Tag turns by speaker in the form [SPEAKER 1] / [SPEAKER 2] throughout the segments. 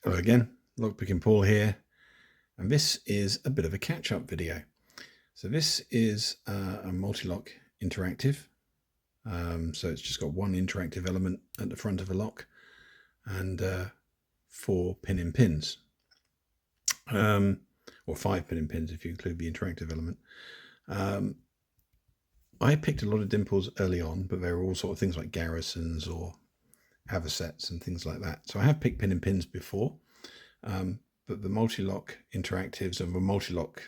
[SPEAKER 1] Hello again, Lockpicking Paul here, and this is a bit of a catch-up video. So this is a Mul-T-Lock interactive. So it's just got one interactive element at the front of a lock and 4 pin-in pins, or 5 pin-in pins if you include the interactive element. I picked a lot of dimples early on, but they were all sort of things like garrisons or avocets and things like that. So I have picked pin-in pins before. But the Mul-T-Lock interactives and the Mul-T-Lock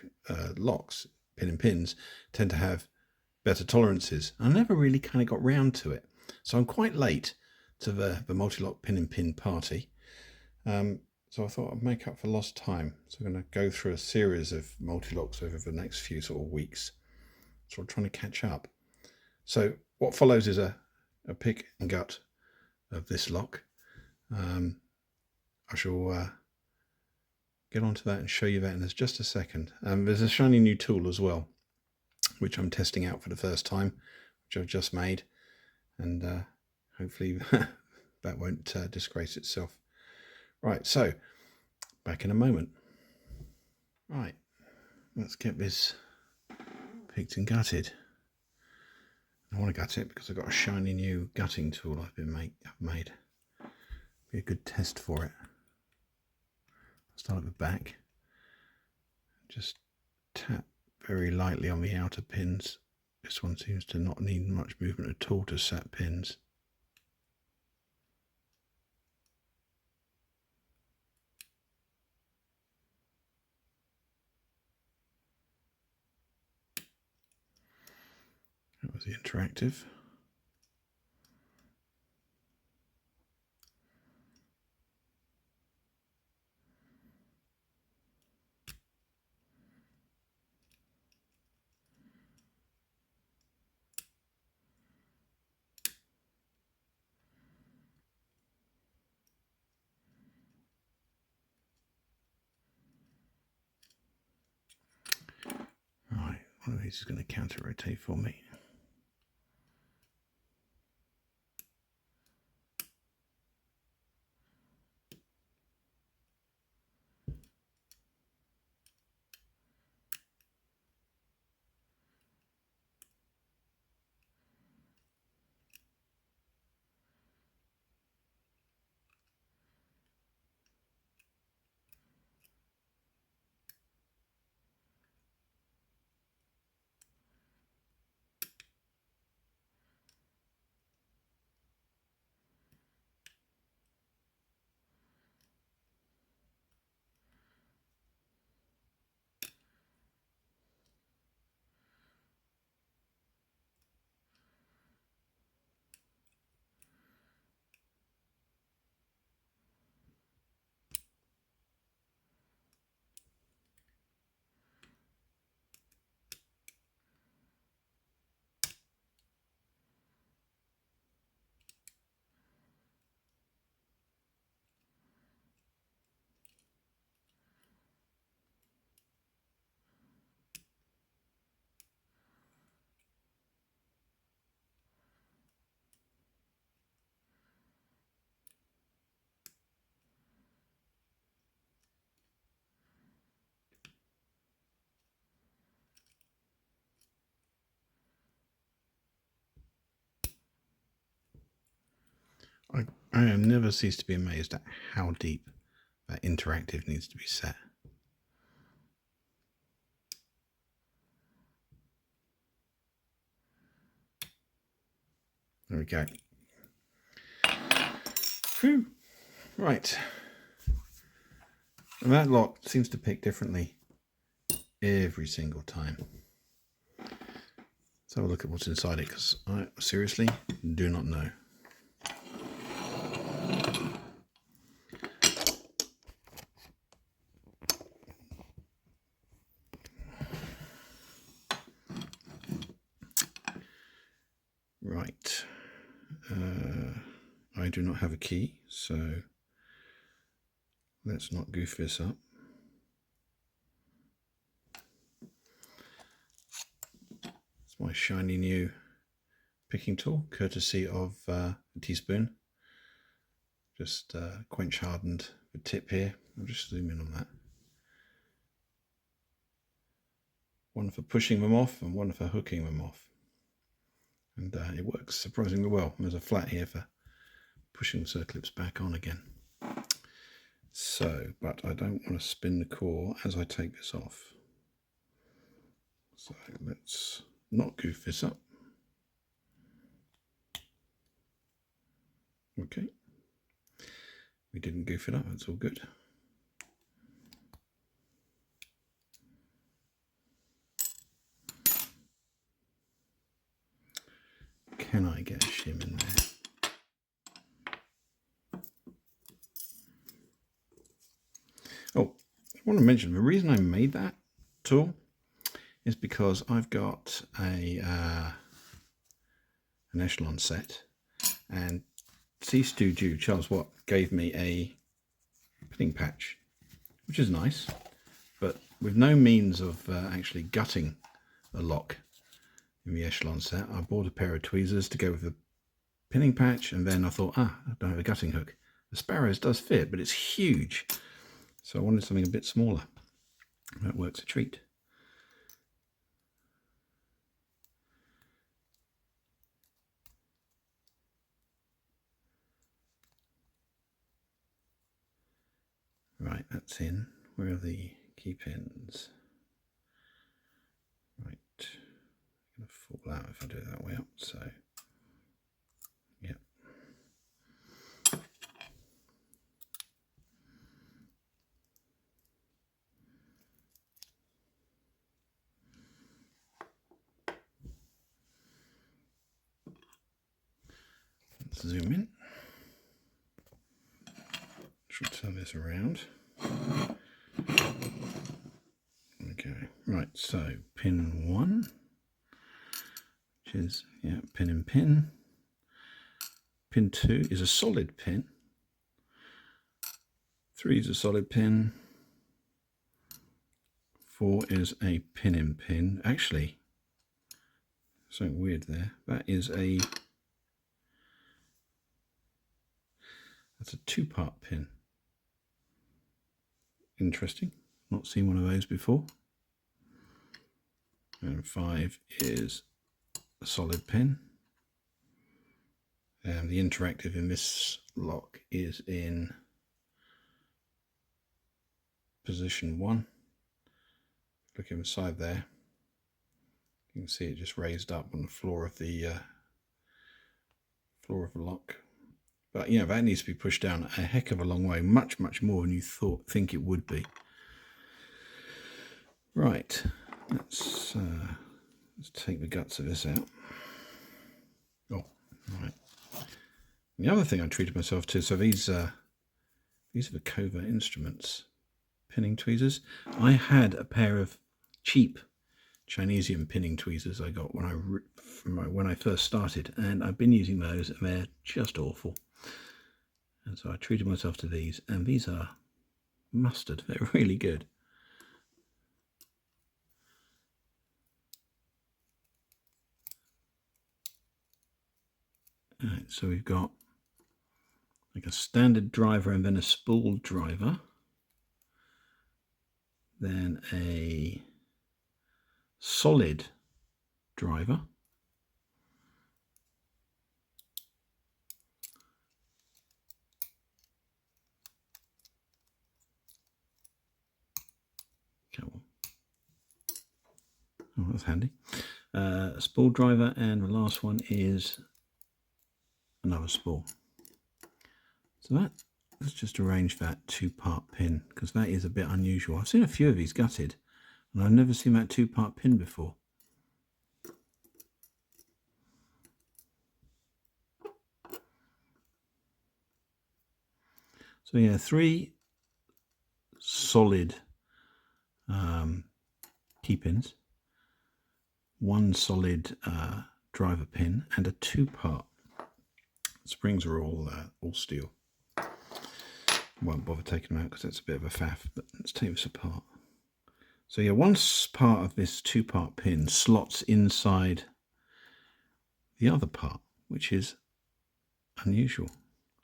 [SPEAKER 1] locks, pin-in pins, tend to have better tolerances. I never really kind of got round to it. So I'm quite late to the Mul-T-Lock pin-in pin party. So I thought I'd make up for lost time. So I'm going to go through a series of Mul-T-Locks over the next few sort of weeks. So I'm trying to catch up. So what follows is a pick and gut of this lock. I shall get onto that and show you that in just a second. There's a shiny new tool as well, which I'm testing out for the first time, which I've just made, and hopefully that won't disgrace itself. Right, so back in a moment. Right, let's get this picked and gutted. I want to gut it because I've got a shiny new gutting tool I've made. Be a good test for it. Start at the back, just tap very lightly on the outer pins. This one seems to not need much movement at all to set pins. That was the interactive. Right, one of these is going to counter rotate for me. I have never ceased to be amazed at how deep that interactive needs to be set. There we go. Whew. Right. And that lock seems to pick differently every single time. Let's have a look at what's inside it, because I seriously do not know. Right. I do not have a key, so let's not goof this up. It's my shiny new picking tool, courtesy of a teaspoon. Just quench hardened a tip here. I'll just zoom in on that. One for pushing them off and one for hooking them off. And it works surprisingly well. There's a flat here for pushing circlips back on again. So, but I don't want to spin the core as I take this off. So let's not goof this up. Okay. We didn't goof it up, that's all good. Can I get a shim in there? Oh, I want to mention the reason I made that tool is because I've got an echelon set, and C-Stu Jew, Charles Watt, gave me a pinning patch, which is nice, but with no means of actually gutting a lock in the echelon set. I bought a pair of tweezers to go with the pinning patch, and then I thought, I don't have a gutting hook. The Sparrows does fit, but it's huge. So I wanted something a bit smaller. That works a treat. Right, that's in. Where are the key pins? Right, I'm going to fall out if I do it that way up, so yeah. Let's zoom in. Should turn this around. Okay, right, so pin 1, which is, yeah, pin and pin. Pin 2 is a solid pin. 3 is a solid pin. 4 is a pin in pin. Actually, something weird there. That's a 2-part pin. Interesting. Not seen one of those before. And 5 is a solid pin. And the interactive in this lock is in position 1. Look inside there. You can see it just raised up on the floor of the lock. But you know, that needs to be pushed down a heck of a long way, much more than you think it would be. Right, let's take the guts of this out. Oh, right. The other thing I treated myself to, so these are the Covert Instruments pinning tweezers. I had a pair of cheap Chinesian pinning tweezers I got when I first started, and I've been using those, and they're just awful. And so I treated myself to these, and these are mustard. They're really good. All right, so we've got like a standard driver and then a spool driver, then a solid driver, oh, that's handy, a spool driver, and the last one is another spool. So let's just arrange that 2-part pin, because that is a bit unusual. I've seen a few of these gutted, and I've never seen that 2-part pin before. So yeah, 3 solid key pins, 1 solid driver pin, and a 2-part. Springs are all steel. Won't bother taking them out because that's a bit of a faff, but let's take this apart. So yeah, one part of this 2-part pin slots inside the other part, which is unusual,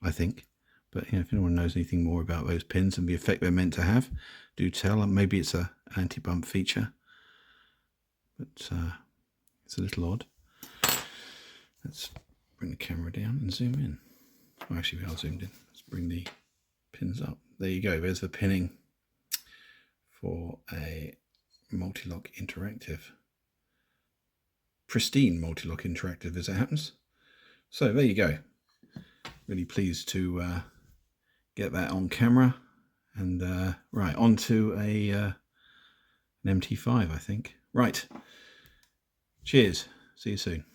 [SPEAKER 1] I think. But if anyone knows anything more about those pins and the effect they're meant to have, do tell. Maybe it's an anti-bump feature, but it's a little odd. Let's bring the camera down and zoom in. Oh, actually, we are zoomed in. Let's bring the pins up. There you go. There's the pinning for a Mul-T-Lock interactive. Pristine Mul-T-Lock interactive as it happens. So there you go. Really pleased to get that on camera. And right, on to an MT5, I think. Right. Cheers. See you soon.